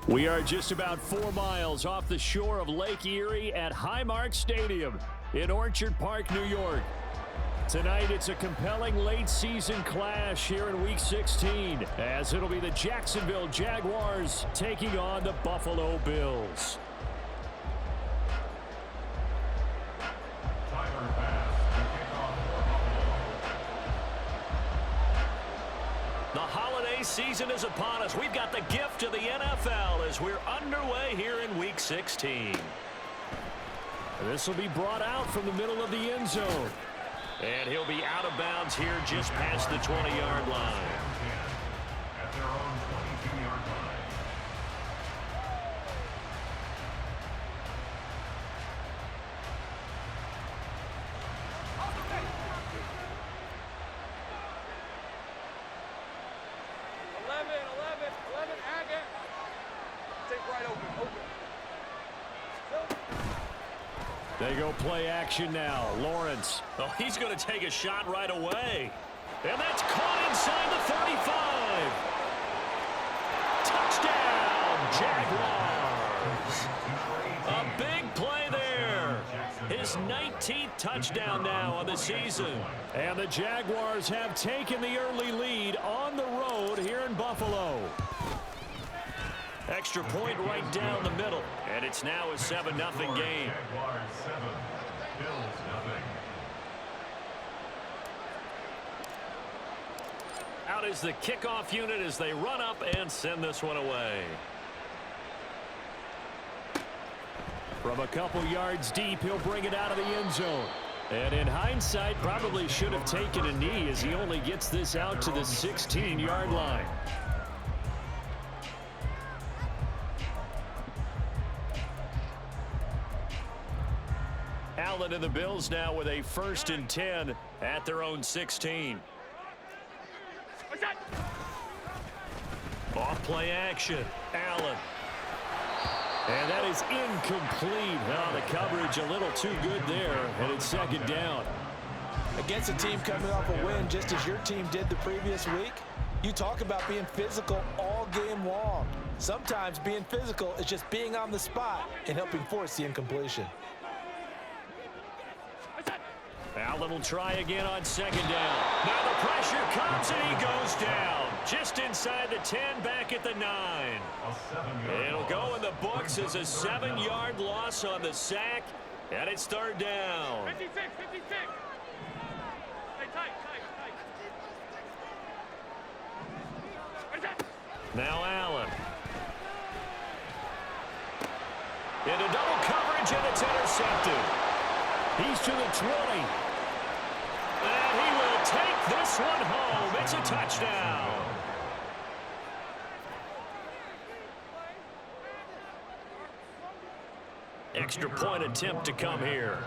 We are just about 4 miles off the shore of Lake Erie at Highmark Stadium in Orchard Park, New York. Tonight, it's a compelling late-season clash here in Week 16, as it'll be the Jacksonville Jaguars taking on the Buffalo Bills. The holiday season is upon us. We've got the gift of the NFL as we're underway here in Week 16. This will be brought out from the middle of the end zone. And he'll be out of bounds here just past the 20-yard line. At their own 22-yard line. They go play action now. Lawrence. Oh, he's going to take a shot right away. And that's caught inside the 35. Touchdown, Jaguars. A big play there. His 19th touchdown now on the season. And the Jaguars have taken the early lead on the road here in Buffalo. Extra point right down the middle. And it's now a 7-0 game. Jaguars 7, Bills 0. Out is the kickoff unit as they run up and send this one away. From a couple yards deep, he'll bring it out of the end zone. And in hindsight, probably should have taken a knee as he only gets this out to the 16-yard line. Allen and the Bills now with a 1st and 10 at their own 16. Off play action. Allen. And that is incomplete. Oh, the coverage a little too good there, and it's 2nd down. Against a team coming off a win just as your team did the previous week, you talk about being physical all game long. Sometimes being physical is just being on the spot and helping force the incompletion. Allen will try again on 2nd down. Now the pressure comes and he goes down. Just inside the 10, back at the 9. It'll go in the books as a 7-yard loss on the sack, and it's 3rd down. 56. Hey, tight. Now Allen. Into double coverage, and it's intercepted. He's to the 20. And he will take this one home. It's a touchdown. Extra point attempt to come here.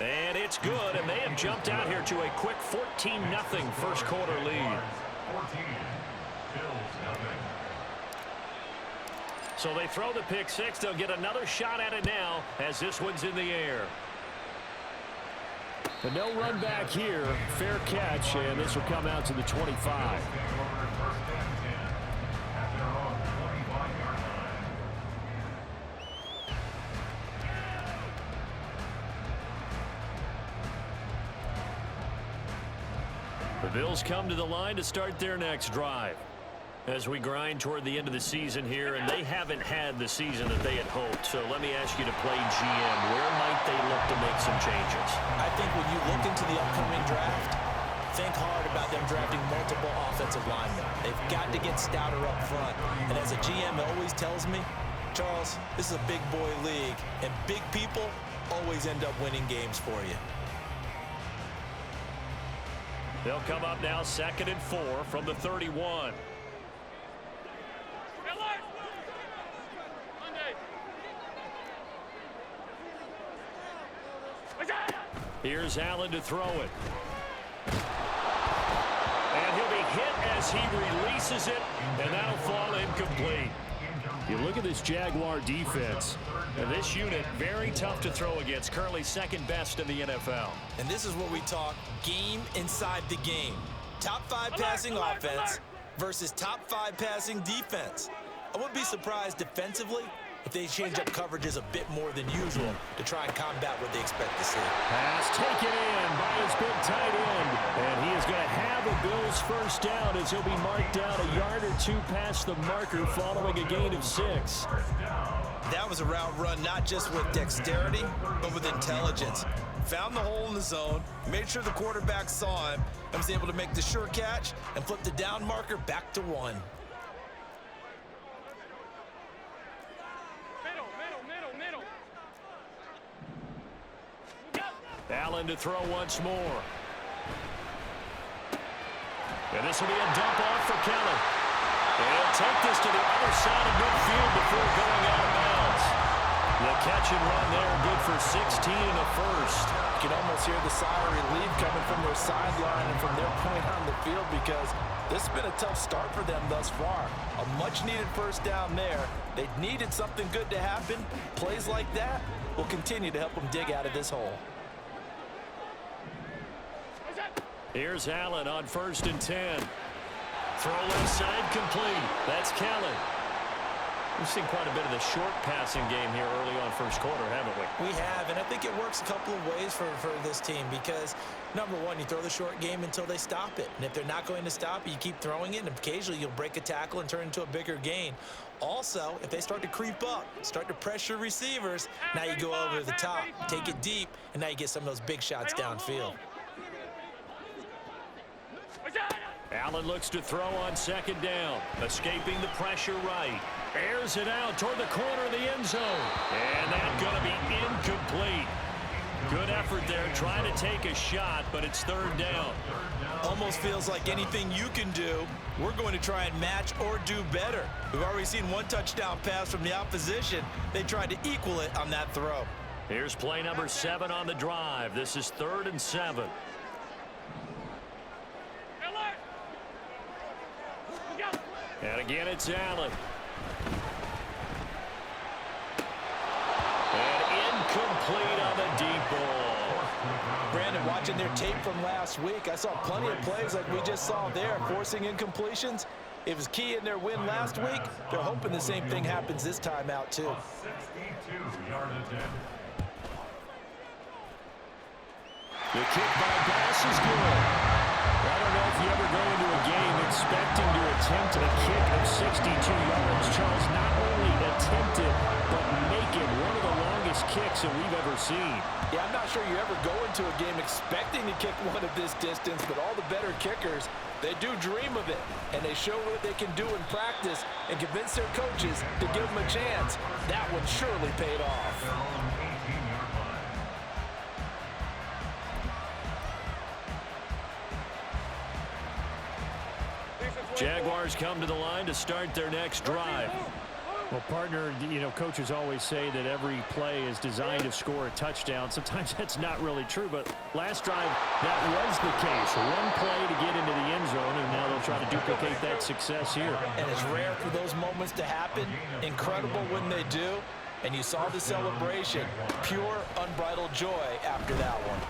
And it's good, and they have jumped out here to a quick 14-0 first quarter lead. 14, Bills 0. So they throw the pick six. They'll get another shot at it now as this one's in the air. But no run back here. Fair catch, and this will come out to the 25. The Bills come to the line to start their next drive. As we grind toward the end of the season here, and they haven't had the season that they had hoped. So let me ask you to play GM. Where might they look to make some changes? I think when you look into the upcoming draft, think hard about them drafting multiple offensive linemen. They've got to get stouter up front. And as a GM always tells me, Charles, this is a big boy league, and big people always end up winning games for you. They'll come up now 2nd and 4 from the 31. Here's Allen to throw it. And he'll be hit as he releases it, and that'll fall incomplete. You look at this Jaguar defense. This unit, very tough to throw against, currently second best in the NFL. And this is where we talk game inside the game. Top 5 passing offense versus top 5 passing defense. I wouldn't be surprised defensively if they change up coverages a bit more than usual to try and combat what they expect to see. Pass taken in by his big tight end. And he is going to have a Bills first down as he'll be marked down a yard or two past the marker following a gain of 6. That was a route run not just with dexterity, but with intelligence. Found the hole in the zone, made sure the quarterback saw him, and was able to make the sure catch and flip the down marker back to 1. Allen to throw once more. And this will be a dump off for Kelly. And he'll take this to the other side of midfield before going out of bounds. The catch and run there, good for 16 and a first. You can almost hear the sigh of relief coming from their sideline and from their point on the field because this has been a tough start for them thus far. A much-needed first down there. They needed something good to happen. Plays like that will continue to help them dig out of this hole. Here's Allen on 1st and 10. Throw left side complete. That's Kelly. We've seen quite a bit of the short passing game here early on first quarter, haven't we? We have, and I think it works a couple of ways for this team because, number one, you throw the short game until they stop it. And if they're not going to stop it, you keep throwing it, and occasionally you'll break a tackle and turn into a bigger gain. Also, if they start to creep up, start to pressure receivers, now you go over the top, take it deep, and now you get some of those big shots downfield. Allen looks to throw on 2nd down. Escaping the pressure right. Airs it out toward the corner of the end zone. And that's going to be incomplete. Good effort there trying to take a shot, but it's 3rd down. Almost feels like anything you can do, we're going to try and match or do better. We've already seen one touchdown pass from the opposition. They tried to equal it on that throw. Here's play number 7 on the drive. This is 3rd and 7. And again, it's Allen. And incomplete on the deep ball. Brandon, watching their tape from last week, I saw plenty of plays like we just saw there, forcing incompletions. It was key in their win last week. They're hoping the same thing happens this time out, too. 62-yard attempt. The kick by Bass is good. I don't know if you ever go into a game expecting to attempt a kick of 62 yards. Charles, not only attempt it, but make it one of the longest kicks that we've ever seen. Yeah, I'm not sure you ever go into a game expecting to kick one of this distance, but all the better kickers, they do dream of it, and they show what they can do in practice and convince their coaches to give them a chance. That one surely paid off. Their own 18-yard line. Jaguars come to the line to start their next drive. Well, partner, coaches always say that every play is designed to score a touchdown. Sometimes that's not really true, but last drive, that was the case. One play to get into the end zone, and now they'll try to duplicate that success here. And it's rare for those moments to happen. Incredible when they do. And you saw the celebration. Pure, unbridled joy after that one.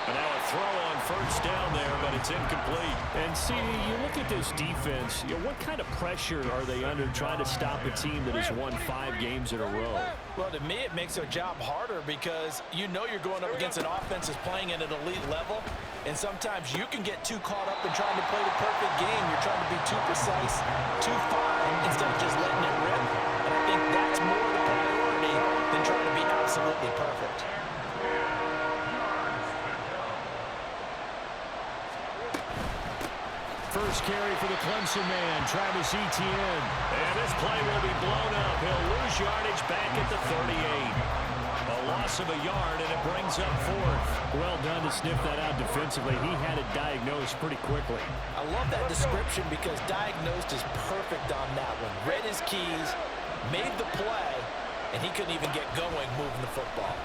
And now a throw on 1st down there, but it's incomplete. And see, you look at this defense, what kind of pressure are they under trying to stop a team that has won 5 games in a row? Well, to me, it makes their job harder because you're going up against an offense that's playing at an elite level, and sometimes you can get too caught up in trying to play the perfect game. You're trying to be too precise, too fine, instead of just letting it rip. And I think that's more the priority than trying to be absolutely perfect. First carry for the Clemson man, Travis Etienne. And this play will be blown up. He'll lose yardage back at the 38. A loss of a yard, and it brings up 4th. Well done to sniff that out defensively. He had it diagnosed pretty quickly. I love that description because diagnosed is perfect on that one. Read his keys, made the play, and he couldn't even get going moving the football.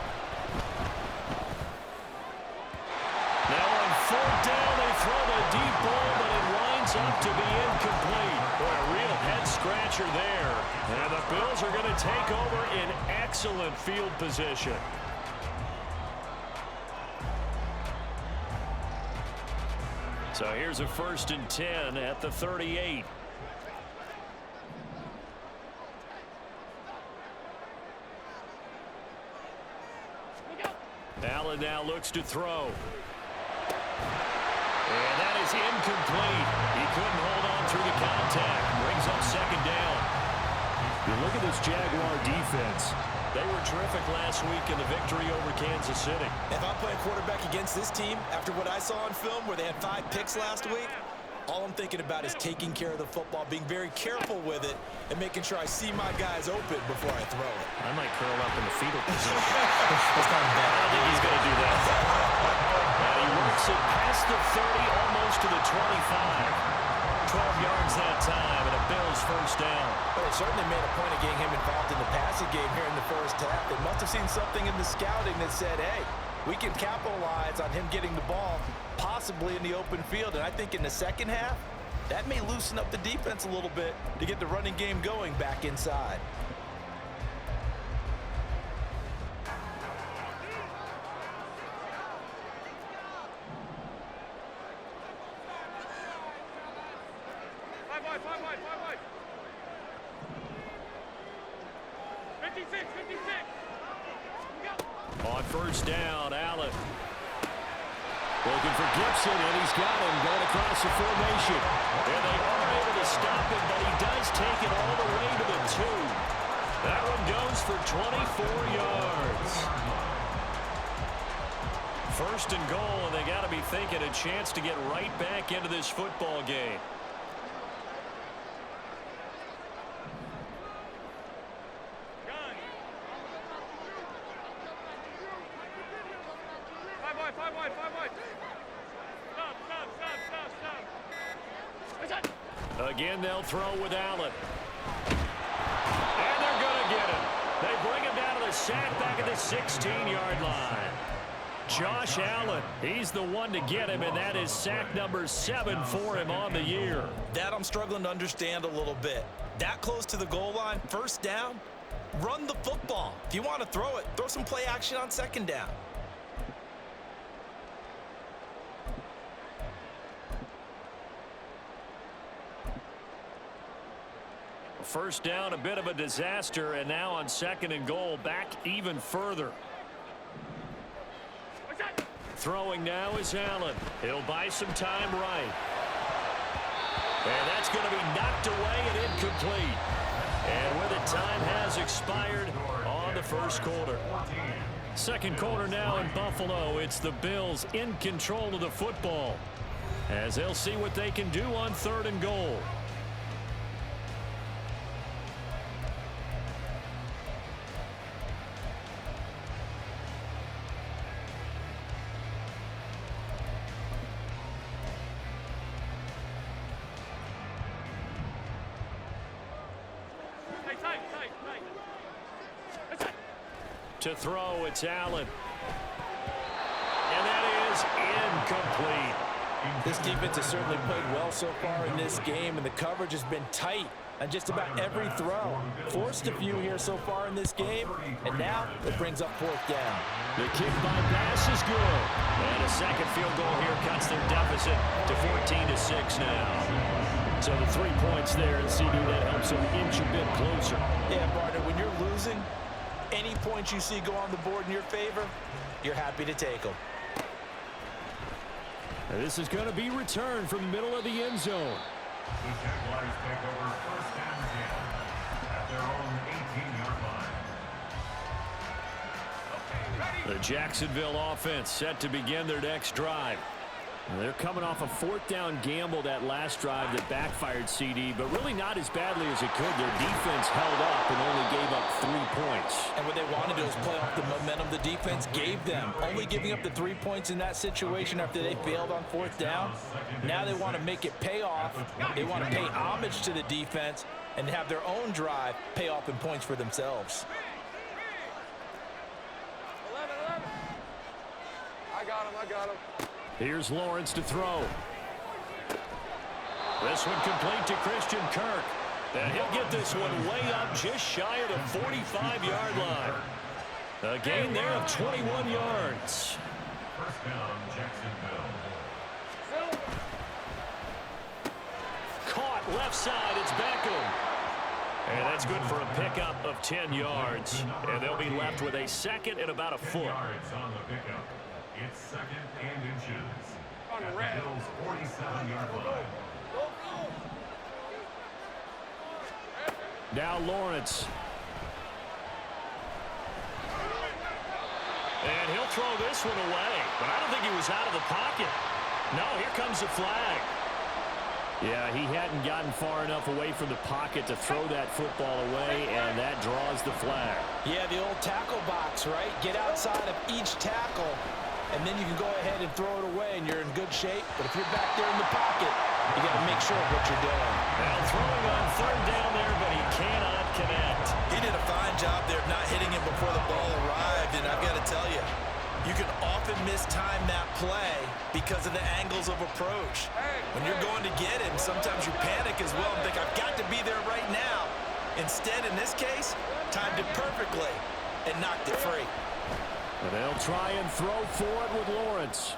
Now on 4th down, they throw the deep ball, but it winds up to be incomplete. Boy, a real head scratch pressure there. And the Bills are going to take over in excellent field position. So here's a 1st and 10 at the 38. Allen now looks to throw. And that is incomplete. He couldn't hold on through the contact. Brings up 2nd down. You look at this Jaguar defense. They were terrific last week in the victory over Kansas City. If I'm playing quarterback against this team, after what I saw on film where they had 5 picks last week, all I'm thinking about is taking care of the football, being very careful with it, and making sure I see my guys open before I throw it. I might curl up in the fetal position. That's not bad. I don't think he's going to do that. And he works it past the 30, almost to the 25. 12 yards that time, and a Bills 1st down. Well, they certainly made a point of getting him involved in the passing game here in the 1st half. They must have seen something in the scouting that said, hey, we can capitalize on him getting the ball possibly in the open field. And I think in the 2nd half, that may loosen up the defense a little bit to get the running game going back inside. On 1st down, Allen. Looking for Gibson, and he's got him going across the formation. And they are able to stop him, but he does take it all the way to the 2. That one goes for 24 yards. 1st and goal, and they got to be thinking a chance to get right back into this football game. Again, they'll throw with Allen. And they're going to get him. They bring him down to the sack back at the 16-yard line. Josh Allen, he's the one to get him, and that is sack number 7 for him on the year. That I'm struggling to understand a little bit. That close to the goal line, 1st down, run the football. If you want to throw it, throw some play action on 2nd down. First down, a bit of a disaster, and now on 2nd and goal, back even further. Throwing now is Allen. He'll buy some time right. And that's going to be knocked away and incomplete. And with it, time has expired on the 1st quarter. 2nd quarter now in Buffalo. It's the Bills in control of the football, as they'll see what they can do on 3rd and goal. To throw, it's Allen. And that is incomplete. This defense has certainly played well so far in this game, and the coverage has been tight on just about every throw. Forced a few here so far in this game, and now it brings up 4th down. The kick by pass is good. And a 2nd field goal here cuts their deficit to 14-6 now. So the 3 points there, and CD, that helps them inch a bit closer. Yeah, partner, when you're losing, any points you see go on the board in your favor, you're happy to take them. And this is going to be returned from the middle of the end zone. The Jaguars take over 1st and 10 at their own 18-yard line. The Jacksonville offense set to begin their next drive. They're coming off a 4th down gamble that last drive that backfired, CD, but really not as badly as it could. Their defense held up and only gave up 3 points. And what they wanted to do is play off the momentum the defense gave them. Only giving up the 3 points in that situation after they failed on 4th down. Now they want to make it pay off. They want to pay homage to the defense and have their own drive pay off in points for themselves. 11. I got him. Here's Lawrence to throw. This one complete to Christian Kirk. And he'll get this one way up just shy of the 45-yard line. A gain there of 21 yards. First down, Jacksonville. Caught left side. It's Beckham. And that's good for a pickup of 10 yards. And they'll be left with a second and about a 10 foot. yards on the pickup. It's second and inches. At the Bills' 47-yard line. Now Lawrence. And he'll throw this one away. But I don't think he was out of the pocket. No, here comes the flag. Yeah, he hadn't gotten far enough away from the pocket to throw that football away, and that draws the flag. Yeah, the old tackle box, right? Get outside of each tackle, and then you can go ahead and throw it away, and you're in good shape. But if you're back there in the pocket, you got to make sure of what you're doing. Now throwing on third down there, but he cannot connect. He did a fine job there of not hitting him before the ball arrived, and I've got to tell you, you can often mistime that play because of the angles of approach. When you're going to get him, sometimes you panic as well and think, I've got to be there right now. Instead, in this case, timed it perfectly and knocked it free. And they'll try and throw for it with Lawrence.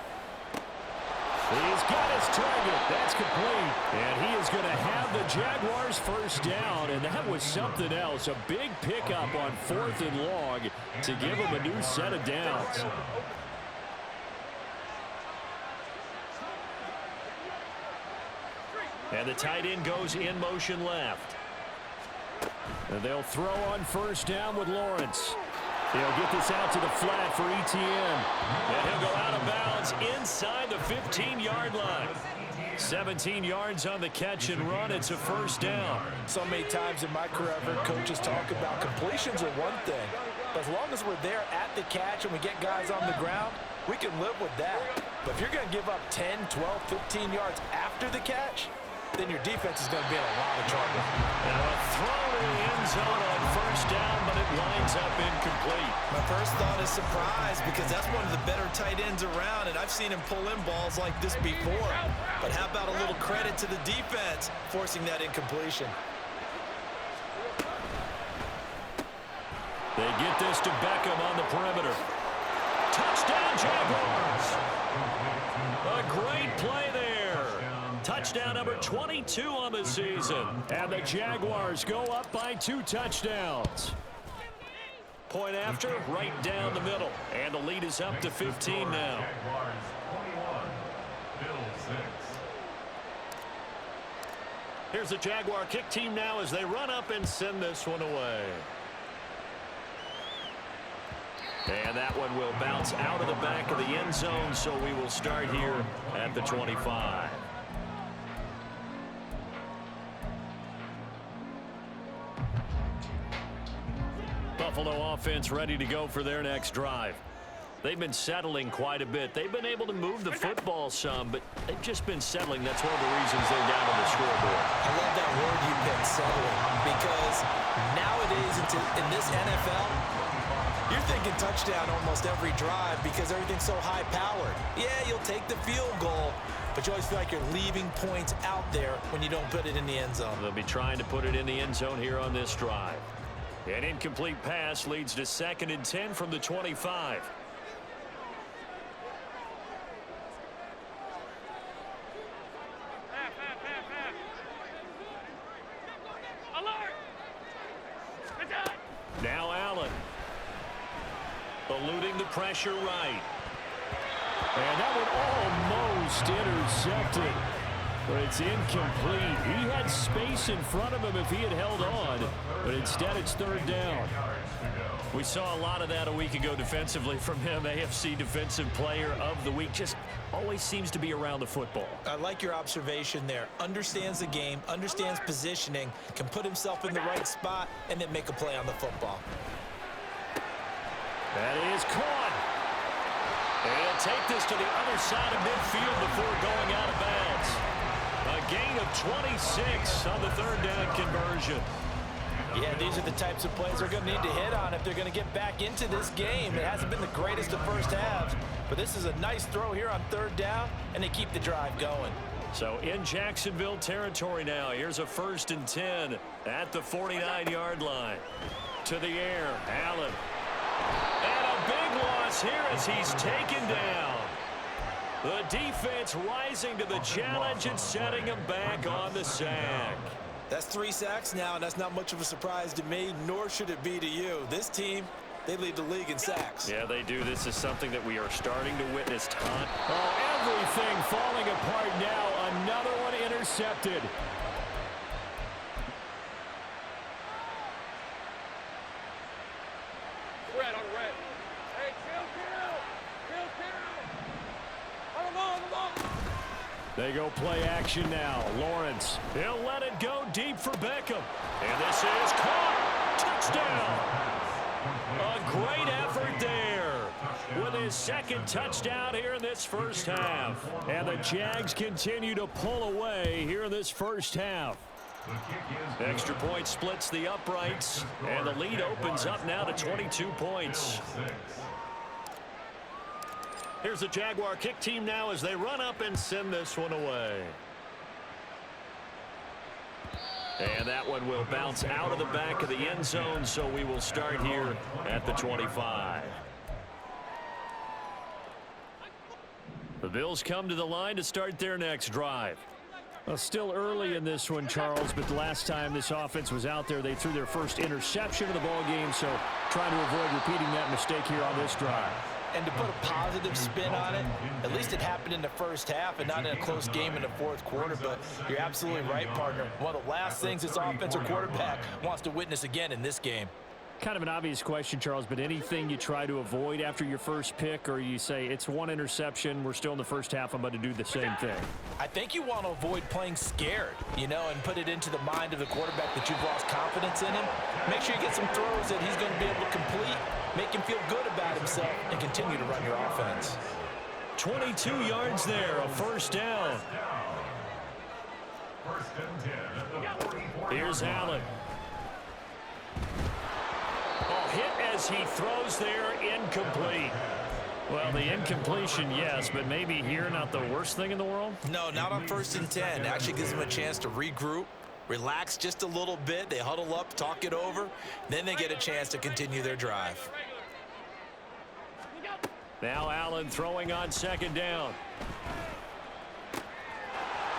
He's got his target. That's complete. And he is going to have the Jaguars first down. And that was something else. A big pickup on 4th and long to give him a new set of downs. And the tight end goes in motion left. And they'll throw on first down with Lawrence. He'll get this out to the flat for Etienne. And he'll go out of bounds inside the 15-yard line. 17 yards on the catch and run. It's a first down. So many times in my career, I've heard coaches talk about completions are one thing. But as long as we're there at the catch and we get guys on the ground, we can live with that. But if you're going to give up 10, 12, 15 yards after the catch, then your defense is going to be in a lot of trouble. Now a throw to the end zone on first down, but it winds up incomplete. My first thought is surprise because that's one of the better tight ends around, and I've seen him pull in balls like this before. But how about a little credit to the defense forcing that incompletion? They get this to Beckham on the perimeter. Touchdown, Jaguars! A great play there. Touchdown number 22 on the season. And the Jaguars go up by 2 touchdowns. Point after, right down the middle. And the lead is up to 15 now. Jaguars 21, Bills 6. Here's the Jaguar kick team now as they run up and send this one away. And that one will bounce out of the back of the end zone, so we will start here at the 25. Buffalo offense ready to go for their next drive. They've been settling quite a bit. They've been able to move the football some, but they've just been settling. That's one of the reasons they're down on the scoreboard. I love that word you picked, settling, because nowadays in this NFL, you're thinking touchdown almost every drive because everything's so high-powered. Yeah, you'll take the field goal, but you always feel like you're leaving points out there when you don't put it in the end zone. They'll be trying to put it in the end zone here on this drive. An incomplete pass leads to 2nd and 10 from the 25. Now Allen. Eluding the pressure right. And that one almost intercepted. But it's incomplete. He had space in front of him if he had held on. But instead it's 3rd down. We saw a lot of that a week ago defensively from him. AFC Defensive Player of the Week. Just always seems to be around the football. I like your observation there. Understands the game, understands positioning, can put himself in the right spot, and then make a play on the football. That is caught. And he'll take this to the other side of midfield before going out of bounds. A gain of 26 on the 3rd down conversion. Yeah, these are the types of plays they're going to need to hit on if they're going to get back into this game. It hasn't been the greatest of first halves, but this is a nice throw here on 3rd down, and they keep the drive going. So in Jacksonville territory now. Here's a 1st and 10 at the 49-yard line. To the air, Allen. And a big loss here as he's taken down. The defense rising to the challenge and setting him back on the sack. That's 3 sacks now, and that's not much of a surprise to me, nor should it be to you. This team, they lead the league in sacks. Yeah, they do. This is something that we are starting to witness. Oh, everything falling apart now. Another one intercepted. Red on red. Hey, chill. On the ball. They go play action now. Lawrence. He'll let it go deep for Beckham. And this is caught. Touchdown. A great effort there with his 2nd touchdown here in this first half. And the Jags continue to pull away here in this first half. Extra point splits the uprights, and the lead opens up now to 22 points. Here's the Jaguar kick team now as they run up and send this one away. And that one will bounce out of the back of the end zone, so we will start here at the 25. The Bills come to the line to start their next drive. Well, still early in this one, Charles, but the last time this offense was out there, they threw their first interception of the ball game, so trying to avoid repeating that mistake here on this drive. And to put a positive spin on it, at least it happened in the first half and not in a close game in the 4th quarter. But you're absolutely right, partner. One of the last things this offensive quarterback wants to witness again in this game. Kind of an obvious question, Charles, but anything you try to avoid after your first pick, or you say it's one interception, we're still in the first half, I'm going to do the same thing? I think you want to avoid playing scared, and put it into the mind of the quarterback that you've lost confidence in him. Make sure you get some throws that he's going to be able to complete, make him feel good about himself, and continue to run your offense. 22 yards there, a 1st down. Here's Allen. Hit as he throws there, incomplete. Well, the incompletion, yes, but maybe here not the worst thing in the world? No, not on 1st and 10. It actually gives them a chance to regroup, relax just a little bit. They huddle up, talk it over. Then they get a chance to continue their drive. Now Allen throwing on 2nd down.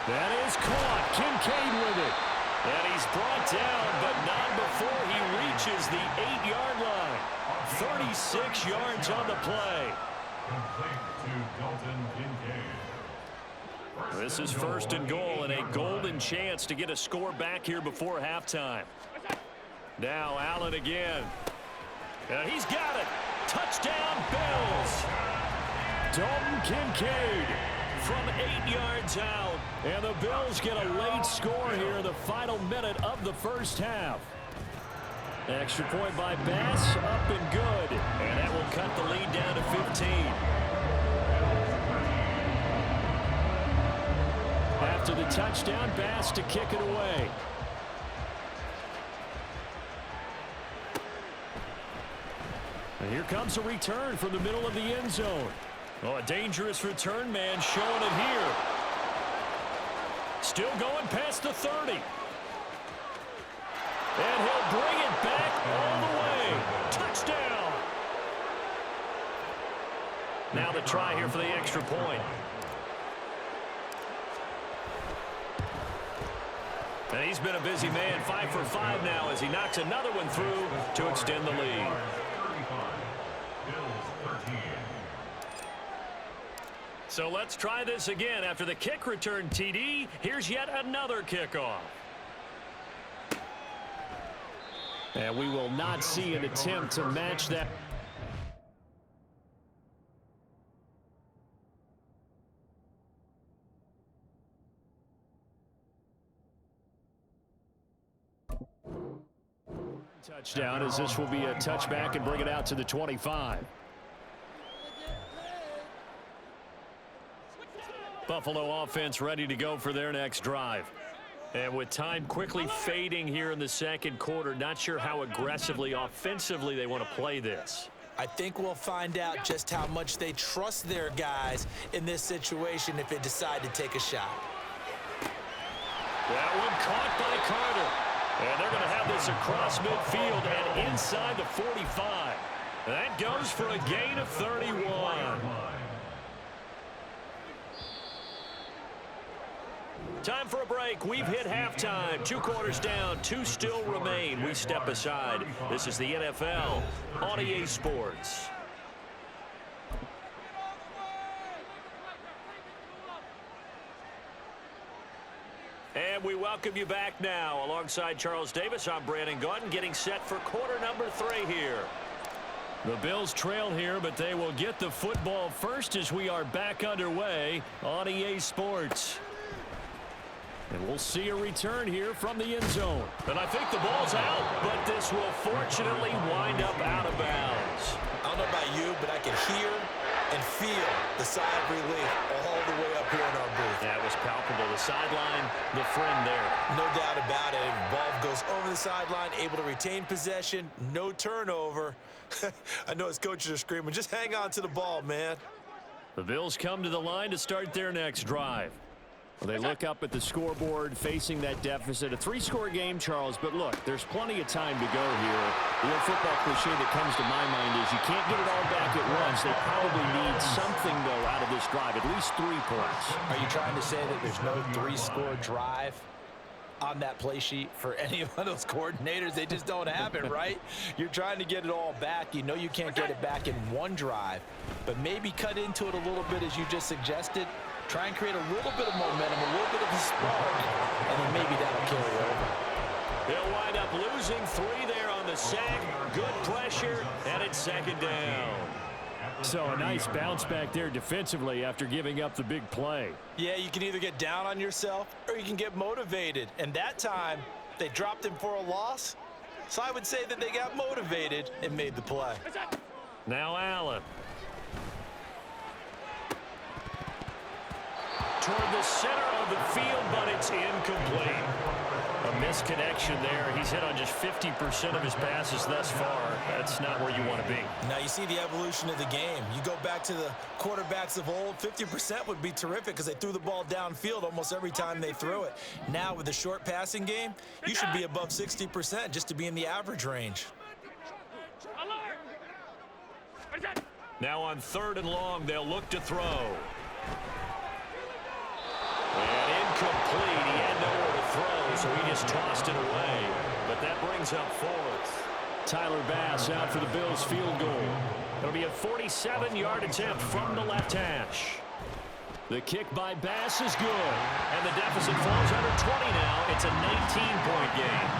That is caught. Kincaid with it. And he's brought down, but not before he reaches the 8-yard line. 36 yards on the play. This is 1st and goal and a golden chance to get a score back here before halftime. Now Allen again. And he's got it. Touchdown, Bills. Dalton Kincaid from 8 yards out. And the Bills get a late score here in the final minute of the first half. Extra point by Bass, up and good. And that will cut the lead down to 15. After the touchdown, Bass to kick it away. And here comes a return from the middle of the end zone. Oh, a dangerous return man showing it here. Still going past the 30. And he'll bring it back all the way. Touchdown. Now the try here for the extra point. And he's been a busy man, 5 for 5 now as he knocks another one through to extend the lead. So let's try this again. After the kick return TD, here's yet another kickoff. And we will not see an attempt to match that. Touchdown, as this will be a touchback and bring it out to the 25. Buffalo offense ready to go for their next drive. And with time quickly fading here in the second quarter, not sure how aggressively, offensively they want to play this. I think we'll find out just how much they trust their guys in this situation if they decide to take a shot. That one caught by Carter. And they're going to have this across midfield and inside the 45. That goes for a gain of 31. Time for a break. We've hit halftime. 2 quarters down. 2 still remain. We step aside. This is the NFL on EA Sports. And we welcome you back now. Alongside Charles Davis, I'm Brandon Gaudin, getting set for quarter number 3 here. The Bills trail here, but they will get the football first as we are back underway on EA Sports. And we'll see a return here from the end zone. And I think the ball's out, but this will fortunately wind up out of bounds. I don't know about you, but I can hear and feel the sigh of relief all the way up here in our booth. That was palpable. The sideline, the friend there. No doubt about it. Ball goes over the sideline, able to retain possession, no turnover. I know his coaches are screaming, just hang on to the ball, man. The Bills come to the line to start their next drive. Well, they look up at the scoreboard facing that deficit. A 3-score game, Charles, but look, there's plenty of time to go here. The old football cliche that comes to my mind is you can't get it all back at once. They probably need something, though, out of this drive, at least 3 points. Are you trying to say that there's no 3-score drive on that play sheet for any of those coordinators? They just don't have it, right? You're trying to get it all back. You know you can't get it back in one drive, but maybe cut into it a little bit as you just suggested. Try and create a little bit of momentum, a little bit of a spark, and then maybe that'll carry over. They'll wind up losing 3 there on the sack. Good pressure, and it's second down. So a nice bounce back there defensively after giving up the big play. Yeah, you can either get down on yourself or you can get motivated. And that time, they dropped him for a loss. So I would say that they got motivated and made the play. Now Allen. Toward the center of the field, but it's incomplete. A misconnection there. He's hit on just 50% of his passes thus far. That's not where you want to be. Now you see the evolution of the game. You go back to the quarterbacks of old, 50% would be terrific because they threw the ball downfield almost every time they threw it. Now with the short passing game, you should be above 60% just to be in the average range. Now on 3rd and long, they'll look to throw. And incomplete. He had nowhere to throw, so he just tossed it away. But that brings up 4th. Tyler Bass out for the Bills field goal. It'll be a 47-yard attempt from the left hash. The kick by Bass is good. And the deficit falls under 20 now. It's a 19-point game.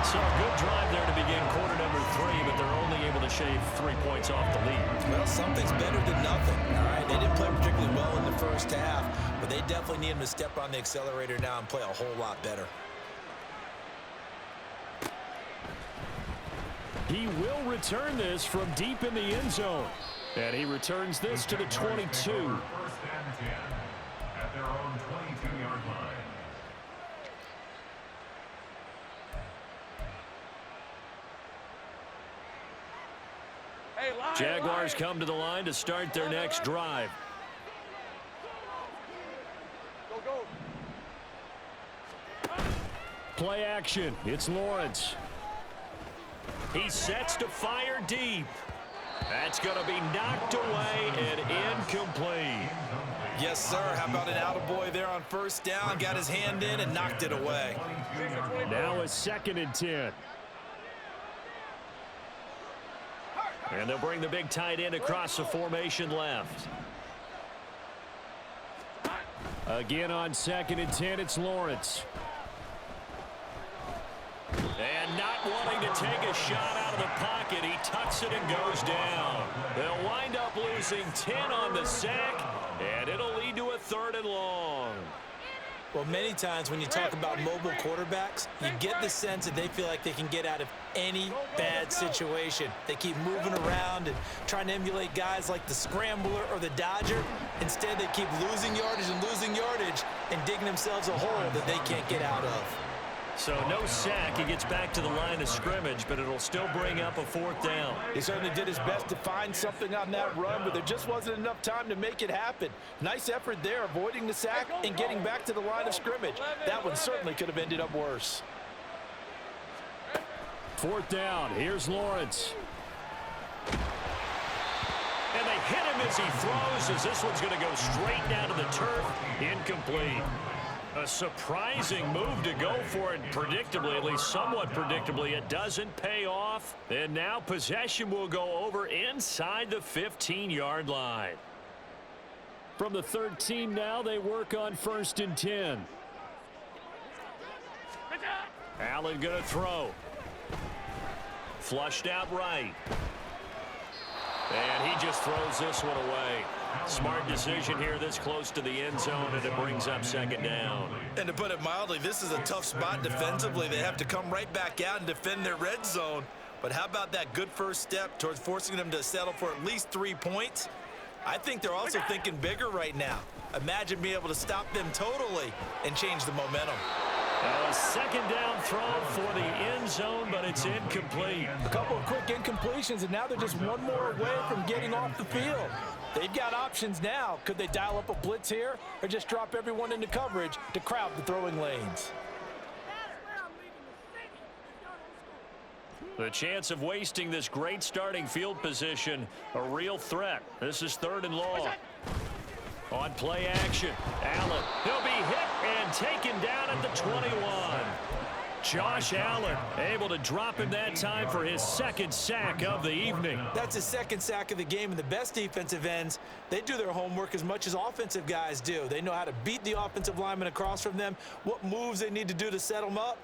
So a good drive there to begin quarter number 3, but they're only able to shave 3 points off the lead. Well, something's better than nothing, all right? They didn't play particularly well in the first half, but they definitely need him to step on the accelerator now and play a whole lot better. He will return this from deep in the end zone. And he returns this to the 22. 1st and 10 at their own 22-yard line. Jaguars come to the line to start their next drive. Play action. It's Lawrence. He sets to fire deep. That's going to be knocked away and incomplete. Yes, sir. How about an attaboy there on 1st down? Got his hand in and knocked it away. Now a 2nd and 10. And they'll bring the big tight end across the formation left. Again on 2nd and 10, it's Lawrence. And not wanting to take a shot out of the pocket, he tucks it and goes down. They'll wind up losing 10 on the sack, and it'll lead to a 3rd and long. Well, many times when you talk about mobile quarterbacks, you get the sense that they feel like they can get out of any bad situation. They keep moving around and trying to emulate guys like the scrambler or the dodger. Instead, they keep losing yardage and digging themselves a hole that they can't get out of. So no sack. He gets back to the line of scrimmage, but it'll still bring up a 4th down. He certainly did his best to find something on that run, but there just wasn't enough time to make it happen. Nice effort there, avoiding the sack and getting back to the line of scrimmage. That one certainly could have ended up worse. 4th down. Here's Lawrence. And they hit him as he throws, as this one's going to go straight down to the turf. Incomplete. A surprising move to go for it, predictably, at least somewhat predictably. It doesn't pay off. And now possession will go over inside the 15-yard line. From the 13 now, they work on 1st and 10. Allen going to throw. Flushed out right. And he just throws this one away. Smart decision here this close to the end zone, and it brings up 2nd down. And to put it mildly, this is a tough spot defensively. They have to come right back out and defend their red zone. But how about that good first step towards forcing them to settle for at least 3 points? I think they're also thinking bigger right now. Imagine being able to stop them totally and change the momentum. A 2nd down throw for the end zone, but it's incomplete. A couple of quick incompletions, and now they're just one more away from getting off the field. They've got options now. Could they dial up a blitz here or just drop everyone into coverage to crowd the throwing lanes? The chance of wasting this great starting field position, a real threat. This is 3rd and long. On play action, Allen. He'll be hit and taken down at the 21. Josh Allen able to drop him that time for his 2nd sack of the evening. That's his 2nd sack of the game, and the best defensive ends, they do their homework as much as offensive guys do. They know how to beat the offensive lineman across from them, what moves they need to do to set them up.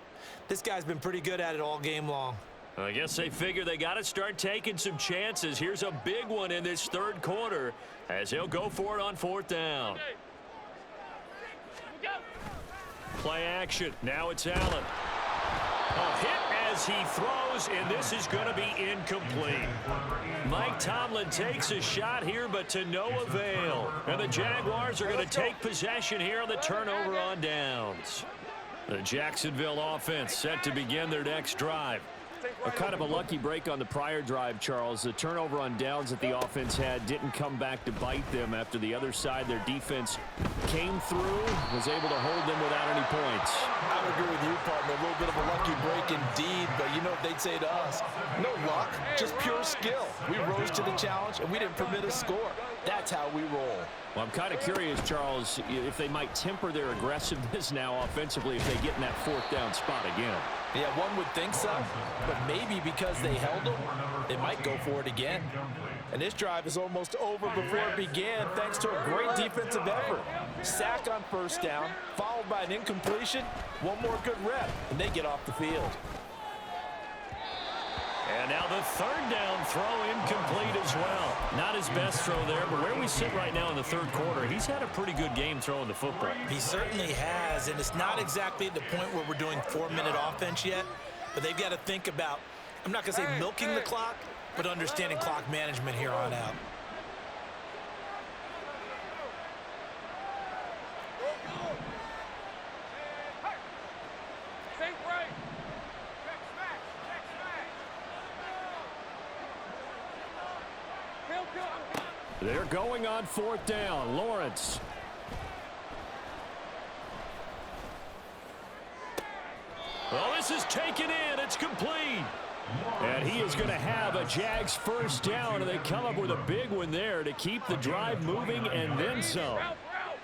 This guy's been pretty good at it all game long. I guess they figure they got to start taking some chances. Here's a big one in this 3rd quarter as he'll go for it on 4th down. Play action. Now it's Allen. A hit as he throws, and this is going to be incomplete. Mike Tomlin takes a shot here, but to no avail. And the Jaguars are going to take possession here on the turnover on downs. The Jacksonville offense set to begin their next drive. A kind of a lucky break on the prior drive, Charles. The turnover on downs that the offense had didn't come back to bite them after the other side. Their defense came through, was able to hold them without any points. I would agree with you, partner. A little bit of a lucky break indeed, but you know what they'd say to us? No luck, just pure skill. We rose to the challenge, and we didn't permit a score. That's how we roll. Well, I'm kind of curious, Charles, if they might temper their aggressiveness now offensively if they get in that 4th down spot again. Yeah, one would think so, but maybe because they held them, they might go for it again. And this drive is almost over before it began thanks to a great defensive effort. Sack on 1st down, followed by an incompletion, one more good rep, and they get off the field. And now the 3rd down throw incomplete as well. Not his best throw there, but where we sit right now in the 3rd quarter, he's had a pretty good game throwing the football. He certainly has, and it's not exactly at the point where we're doing 4-minute offense yet, but they've got to think about, I'm not going to say milking the clock, but understanding clock management here on out. They're going on 4th down. Lawrence. Well, this is taken in. It's complete. And he is going to have a Jags 1st down, and they come up with a big one there to keep the drive moving and then some.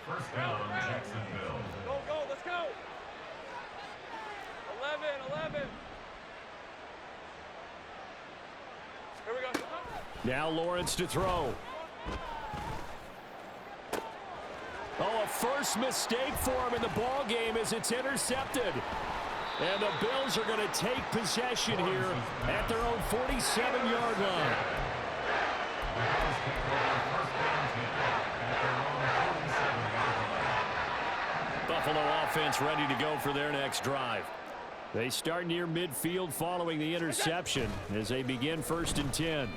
1st down, Jacksonville. Go, let's go. 11. Here we go. Now Lawrence to throw. Oh, a first mistake for him in the ball game as it's intercepted. And the Bills are going to take possession here at their own 47-yard line. Buffalo offense ready to go for their next drive. They start near midfield following the interception as they begin 1st and 10.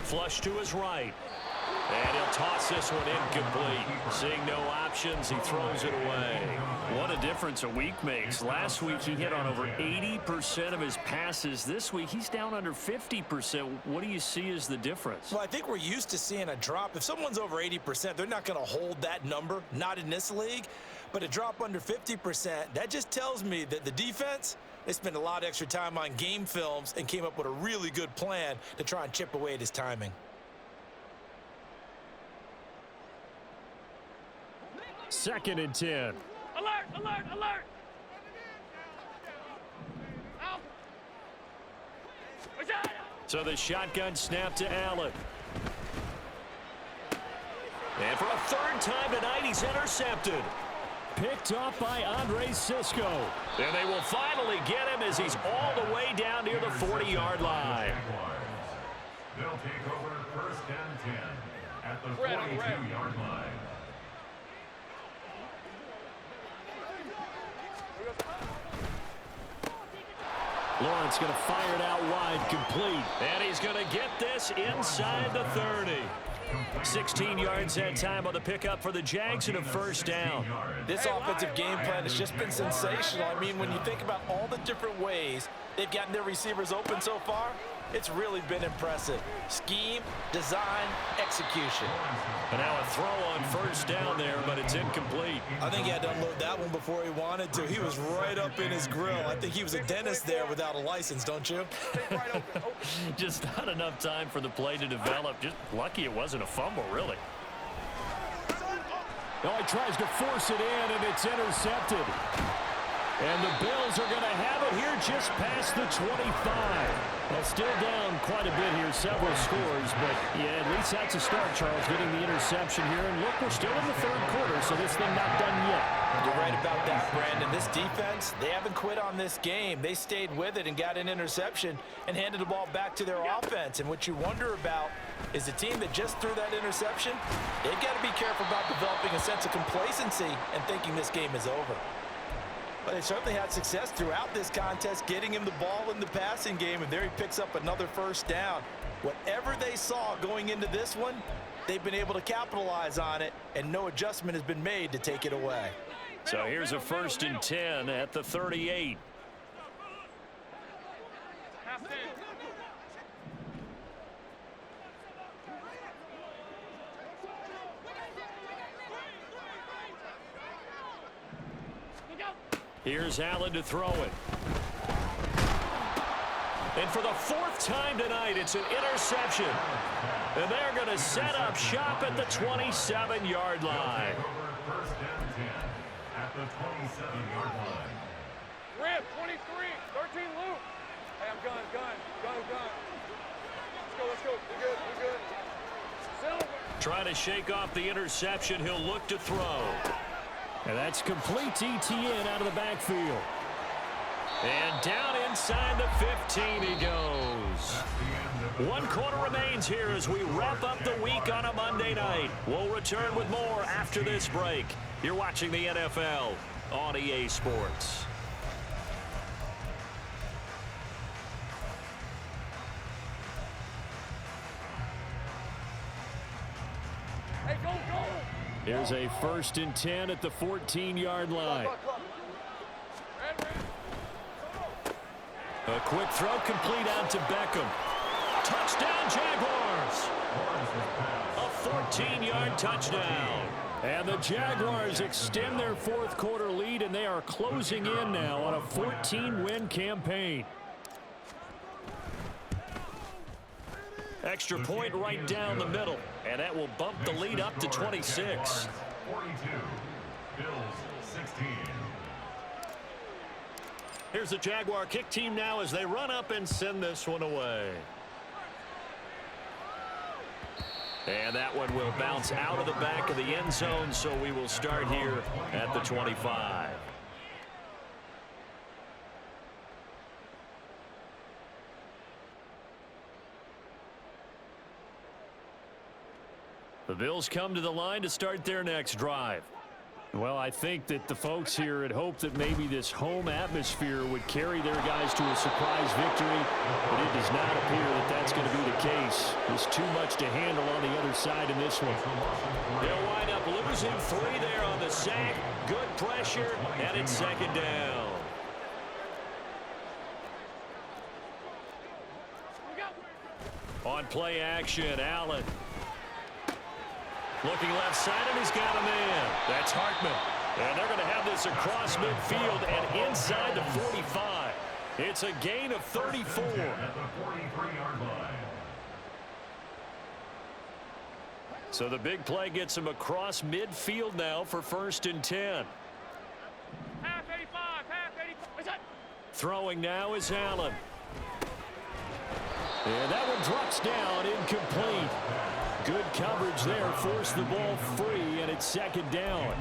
Flush to his right. And he'll toss this one incomplete. Seeing no options, he throws it away. What a difference a week makes. Last week he hit on over 80% of his passes. This week he's down under 50%. What do you see as the difference? Well, I think we're used to seeing a drop. If someone's over 80%, they're not going to hold that number, not in this league. But a drop under 50%, that just tells me that the defense, they spent a lot of extra time on game films and came up with a really good plan to try and chip away at his timing. Second and 10. Alert, alert, alert. Out. So the shotgun snap to Allen. And for a third time tonight, he's intercepted. Picked off by Andre Cisco. And they will finally get him as he's all the way down near the 40-yard line. They'll take over first and 10 at the 42-yard line. Lawrence going to fire it out wide, complete. And he's going to get this inside the 30. 16 yards that time on the pickup for the Jags and a first down. This offensive game plan has just been sensational. I mean, when you think about all the different ways they've gotten their receivers open so far, it's really been impressive. Scheme, design, execution. And now a throw on first down there, but it's incomplete. I think he had to unload that one before he wanted to. He was right up in his grill. I think he was a dentist there without a license, don't you? Just not enough time for the play to develop. Just lucky it wasn't a fumble, really. Now he tries to force it in, and it's intercepted. And the Bills are going to have it here just past the 25. Well, still down quite a bit here, several scores, but yeah, at least that's a start, Charles, getting the interception here. And look, we're still in the third quarter, so this thing not done yet. You're right about that, Brandon. This defense, they haven't quit on this game. They stayed with it and got an interception and handed the ball back to their offense. And what you wonder about is the team that just threw that interception, they've got to be careful about developing a sense of complacency and thinking this game is over. But they certainly had success throughout this contest, getting him the ball in the passing game, and there he picks up another first down. Whatever they saw going into this one, they've been able to capitalize on it, and no adjustment has been made to take it away. So here's a first and 10 at the 38. Here's Allen to throw it. And for the fourth time tonight, it's an interception. And they're going to set up shop at the 27-yard line. First and 10 at the 27-yard line. Rip, 23, 13 loop. Hey, I'm gun. Let's go. We're good. Silver. Trying to shake off the interception. He'll look to throw. And that's complete to ETN out of the backfield. And down inside the 15 he goes. 1 quarter remains here as we wrap up the week on a Monday night. We'll return with more after this break. You're watching the NFL on EA Sports. Hey, go. Here's a first and 10 at the 14-yard line. A quick throw complete out to Beckham. Touchdown, Jaguars. A 14-yard touchdown. And the Jaguars extend their fourth quarter lead, and they are closing in now on a 14-win campaign. Extra point right down the middle, and that will bump the lead up to 26. 42, Bills 16. Here's the Jaguar kick team now as they run up and send this one away. And that one will bounce out of the back of the end zone, so we will start here at the 25. The Bills come to the line to start their next drive. Well, I think that the folks here had hoped that maybe this home atmosphere would carry their guys to a surprise victory, but it does not appear that that's going to be the case. There's too much to handle on the other side in this one. They'll wind up losing 3 there on the sack. Good pressure, and it's second down. On play action, Allen. Looking left side, and he's got a man. That's Hartman. And they're going to have this across midfield and inside the 45. It's a gain of 34. At the 43-yard line. So the big play gets him across midfield now for 1st and 10. Half 85, half 85. What's that? Throwing now is Allen. And that one drops down, incomplete. Good coverage there, forced the ball free, and it's second down.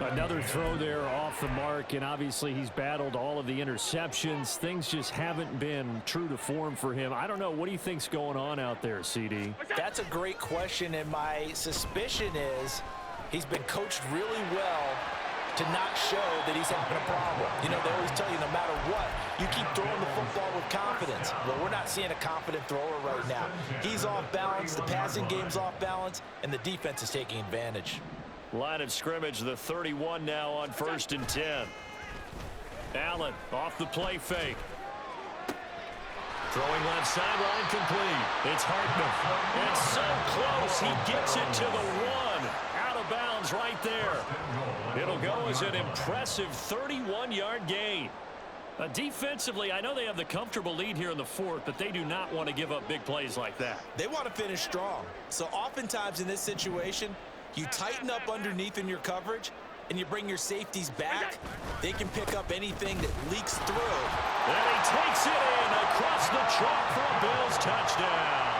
Another throw there off the mark, and obviously he's battled all of the interceptions. Things just haven't been true to form for him. I don't know. What do you think's going on out there, CD? That's a great question, and my suspicion is he's been coached really well to not show that he's having a problem. You know, they always tell you no matter what, you keep throwing the football with confidence. Well, we're not seeing a confident thrower right now. He's off balance, the passing game's off balance, and the defense is taking advantage. Line of scrimmage, the 31 now on 1st and 10. Allen off the play fake. Throwing left sideline complete. It's Hartman. It's so close. He gets it to the 1. Out of bounds right there. It'll go as an impressive 31-yard gain. Defensively, I know they have the comfortable lead here in the 4th, but they do not want to give up big plays like that. They want to finish strong. So oftentimes in this situation, you tighten up underneath in your coverage, and you bring your safeties back. They can pick up anything that leaks through. And he takes it in across the chalk for a Bills touchdown.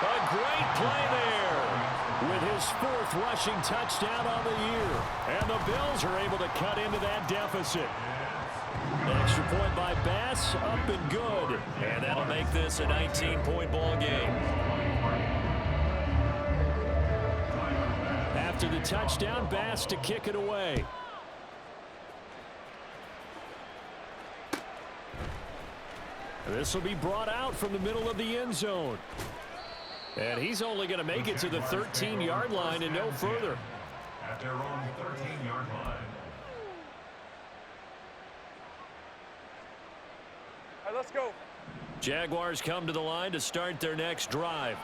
A great play there. With his 4th rushing touchdown on the year. And the Bills are able to cut into that deficit. Extra point by Bass, up and good. And that'll make this a 19-point ball game. After the touchdown, Bass to kick it away. This will be brought out from the middle of the end zone. And he's only going to make it to the 13-yard line and no further. At their own 13-yard line. All right, let's go. Jaguars come to the line to start their next drive.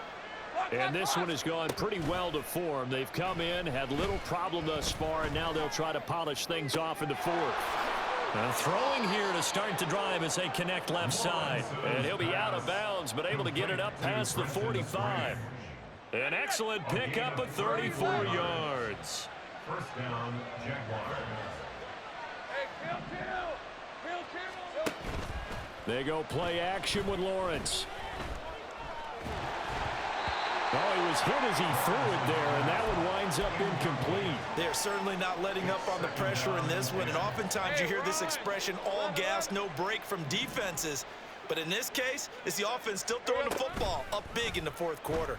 And this one has gone pretty well to form. They've come in, had little problem thus far, and now they'll try to polish things off in the 4th. Throwing here to start the drive as they connect left side. And he'll be out of bounds, but able to get it up past the 45. An excellent pickup of 34 yards. 1st down, Jaguars. Hey, kill. They go play action with Lawrence. Oh, he was hit as he threw it there, and that one winds up incomplete. They're certainly not letting up on the pressure in this one, and oftentimes you hear this expression, all gas, no break from defenses. But in this case, it's the offense still throwing the football up big in the 4th quarter.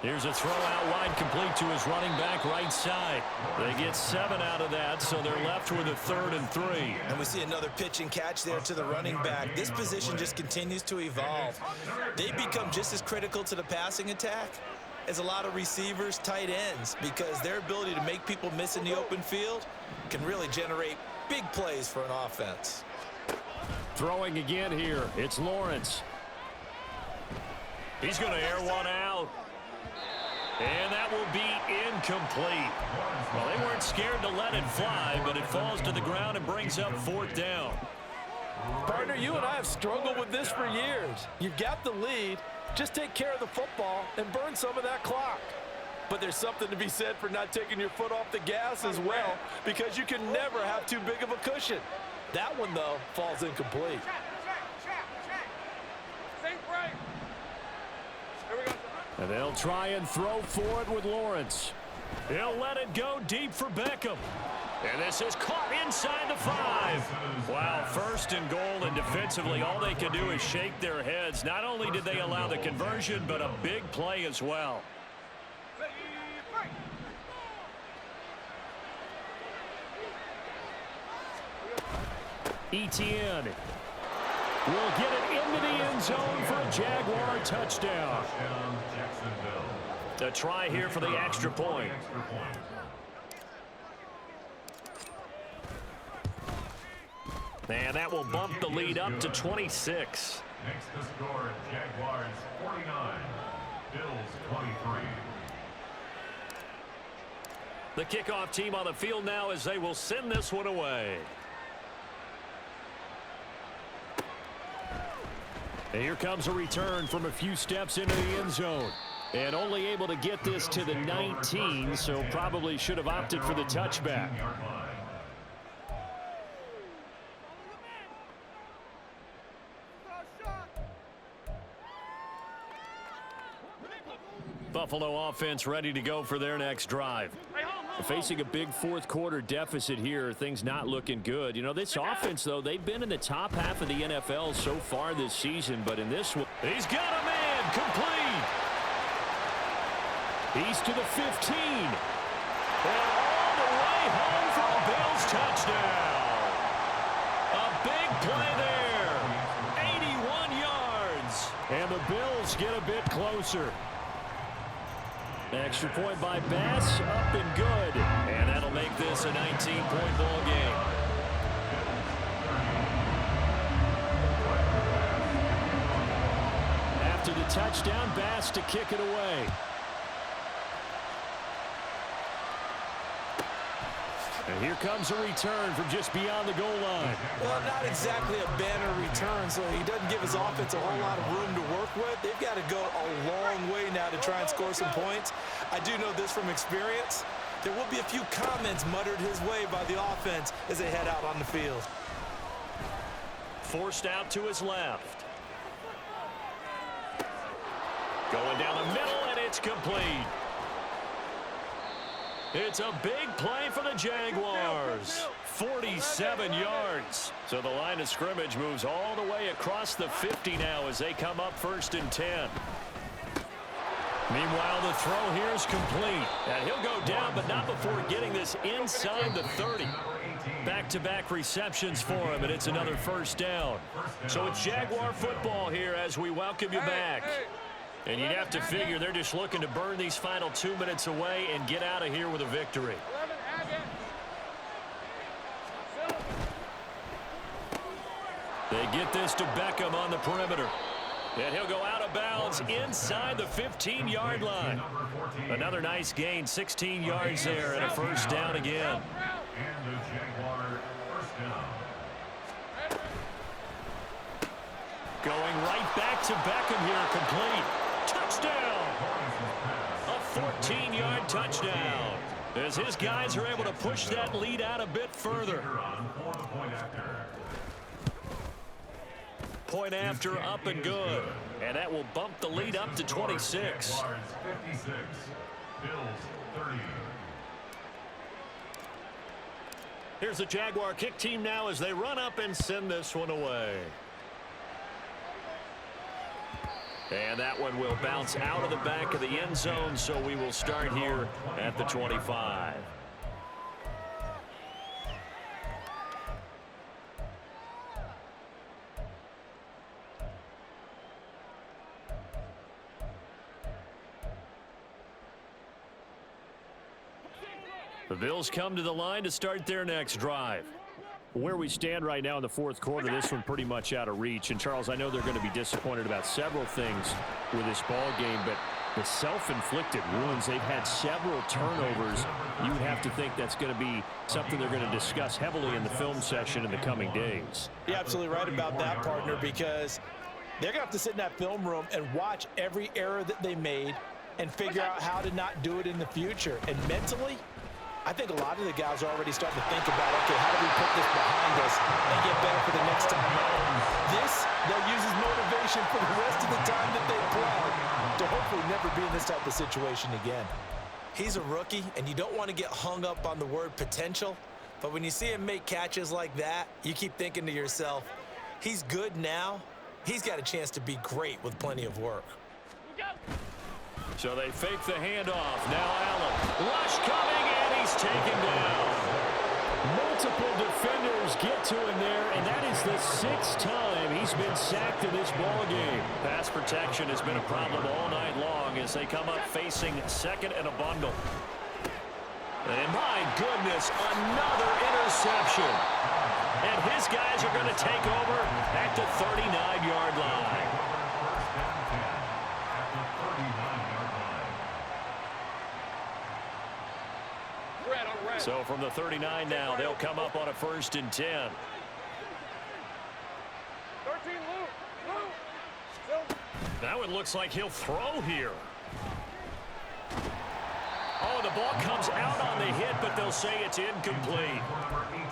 Here's a throw out wide complete to his running back right side. They get 7 out of that, so they're left with a 3rd and 3. And we see another pitch and catch there to the running back. This position just continues to evolve. They become just as critical to the passing attack as a lot of receivers, tight ends, because their ability to make people miss in the open field can really generate big plays for an offense. Throwing again here. It's Lawrence. He's going to air one out. And that will be incomplete. Well, they weren't scared to let it fly, but it falls to the ground and brings up 4th down. Partner, you and I have struggled with this for years. You've got the lead. Just take care of the football and burn some of that clock. But there's something to be said for not taking your foot off the gas as well, because you can never have too big of a cushion. That one, though, falls incomplete. Think right. Here we go. And they'll try and throw for it with Lawrence. He'll let it go deep for Beckham. And this is caught inside the 5. Wow, 1st and goal, and defensively all they can do is shake their heads. Not only did they allow the conversion, but a big play as well. Etienne will get it into the end zone for a Jaguar touchdown. A try here for the extra point. And that will bump the lead up to 26. Next to score, Jaguars 49, Bills 23. The kickoff team on the field now as they will send this one away. And here comes a return from a few steps into the end zone. And only able to get this to the 19, so probably should have opted for the touchback. Buffalo offense ready to go for their next drive. Facing a big fourth quarter deficit here, things not looking good. You know, this offense, though, they've been in the top half of the NFL so far this season, but in this one, he's got a man complete. He's to the 15. And all the way home for a Bills touchdown. A big play there. 81 yards. And the Bills get a bit closer. Extra point by Bass, up and good. And that'll make this a 19-point ball game. After the touchdown, Bass to kick it away. And here comes a return from just beyond the goal line. Well, not exactly a banner return, so he doesn't give his offense a whole lot of room to work with. They've got to go a long way now to try and score some points. I do know this from experience. There will be a few comments muttered his way by the offense as they head out on the field. Forced out to his left. Going down the middle, and it's complete. It's a big play for the Jaguars. 47 yards. So the line of scrimmage moves all the way across the 50 now as they come up 1st and 10. Meanwhile, the throw here is complete. And he'll go down, but not before getting this inside the 30. Back-to-back receptions for him, and it's another first down. So it's Jaguar football here as we welcome you back. And you'd have to figure they're just looking to burn these final 2 minutes away and get out of here with a victory. They get this to Beckham on the perimeter. And he'll go out of bounds inside the 15-yard line. Another nice gain, 16 yards there, and a first down again. And the Jaguar first down. Going right back to Beckham here, complete. Touchdown! A 14-yard touchdown. As his guys are able to push that lead out a bit further. Point after, up and good. And that will bump the lead up to 26. 56, Bills 30. Here's the Jaguar kick team now as they run up and send this one away. And that one will bounce out of the back of the end zone, so we will start here at the 25. The Bills come to the line to start their next drive. Where we stand right now in the fourth quarter, this one pretty much out of reach. And, Charles, I know they're going to be disappointed about several things with this ball game, but the self-inflicted wounds, they've had several turnovers. You would have to think that's going to be something they're going to discuss heavily in the film session in the coming days. You're absolutely right about that, partner, because they're going to have to sit in that film room and watch every error that they made and figure out how to not do it in the future. And mentally, I think a lot of the guys are already starting to think about, okay, how do we put this behind us and get better for the next time out? This, they'll use as motivation for the rest of the time that they play to hopefully never be in this type of situation again. He's a rookie, and you don't want to get hung up on the word potential, but when you see him make catches like that, you keep thinking to yourself, he's good now. He's got a chance to be great with plenty of work. So they fake the handoff. Now Allen. Rush coming, and he's taken down. Multiple defenders get to him there, and that is the 6th time he's been sacked in this ball game. Pass protection has been a problem all night long as they come up facing second and a bundle. And my goodness, another interception. And his guys are going to take over at the 39-yard line. So from the 39 now, they'll come up on a 1st and 10. 13, Luke. That one looks like he'll throw here. Oh, the ball comes out on the hit, but they'll say it's incomplete.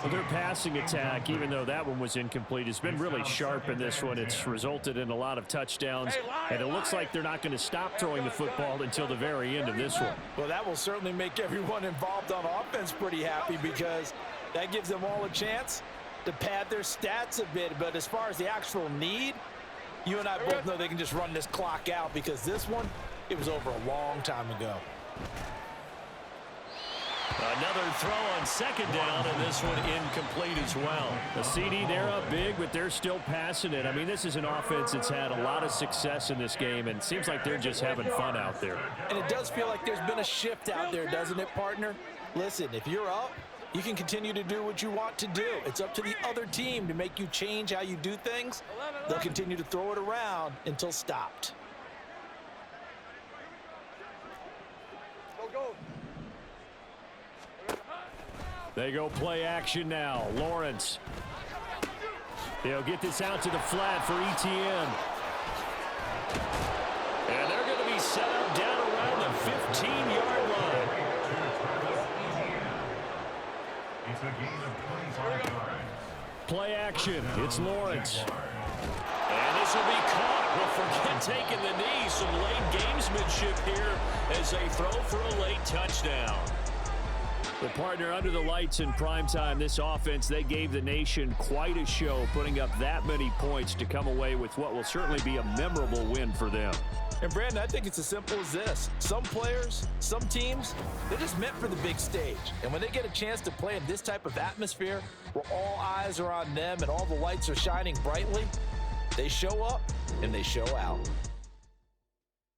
Well, their passing attack, even though that one was incomplete, has been really sharp in this one. It's resulted in a lot of touchdowns, and it looks like they're not going to stop throwing the football until the very end of this one. Well, that will certainly make everyone involved on offense pretty happy because that gives them all a chance to pad their stats a bit. But as far as the actual need, you and I both know they can just run this clock out because this one, it was over a long time ago. Another throw on 2nd down, and this one incomplete as well. The CD, they're up big, but they're still passing it. I mean, this is an offense that's had a lot of success in this game, and it seems like they're just having fun out there. And it does feel like there's been a shift out there, doesn't it, partner? Listen, if you're up, you can continue to do what you want to do. It's up to the other team to make you change how you do things. They'll continue to throw it around until stopped. They go play action now. Lawrence. They'll get this out to the flat for ETN. And they're going to be set up down around the 15-yard line. It's a gain of 25 yards. Play action. It's Lawrence. And this will be caught. Well, forget taking the knee. Some late gamesmanship here as they throw for a late touchdown. The partner under the lights in primetime, this offense, they gave the nation quite a show, putting up that many points to come away with what will certainly be a memorable win for them. And Brandon, I think it's as simple as this. Some players, some teams, they're just meant for the big stage. And when they get a chance to play in this type of atmosphere where all eyes are on them and all the lights are shining brightly, they show up and they show out.